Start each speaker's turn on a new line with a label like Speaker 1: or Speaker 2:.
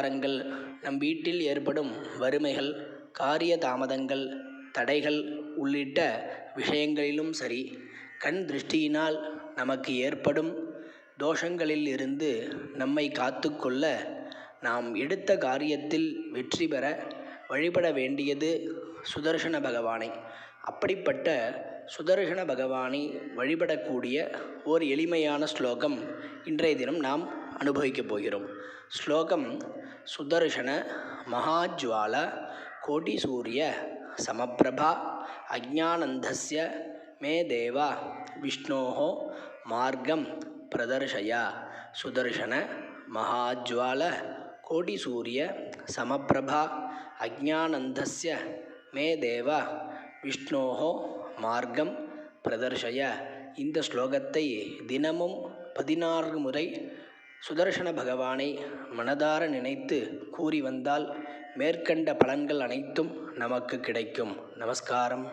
Speaker 1: விவகாரங்கள், நம் வீட்டில் ஏற்படும் வறுமைகள், காரிய தாமதங்கள், தடைகள் உள்ளிட்ட விஷயங்களிலும் சரி, கண் திருஷ்டியினால் நமக்கு ஏற்படும் தோஷங்களில் இருந்து நம்மை காத்துக்கொள்ள நாம் எடுத்த காரியத்தில் வெற்றி பெற வழிபட வேண்டியது சுதர்சன பகவானை. அப்படிப்பட்ட சுதர்சன பகவானை வழிபடக்கூடிய ஓர் எளிமையான ஸ்லோகம் இன்றைய தினம் நாம் அனுபவிக்கப் போகிறோம். ஸ்லோகம்: சுதர்சன மகாஜ்வால கோடி சூரிய சமப்பிரபா அஜ்ஞானந்தஸ்ய மே தேவா விஷ்ணோஹோ மார்க்கம் பிரதர்ஷய. சுதர்சன மகாஜ்வால கோடி சூரிய சமப்பிரபா அஜ்ஞானந்தஸ்ய மே தேவா விஷ்ணோஹோ மார்க்கம் பிரதர்ஷய. இந்த ஸ்லோகத்தை தினமும் 14 முறை சுதர்சன பகவானை மனதார நினைத்து கூறி வந்தால் மேற்கண்ட பலன்கள் அனைத்தும் நமக்கு கிடைக்கும். நமஸ்காரம்.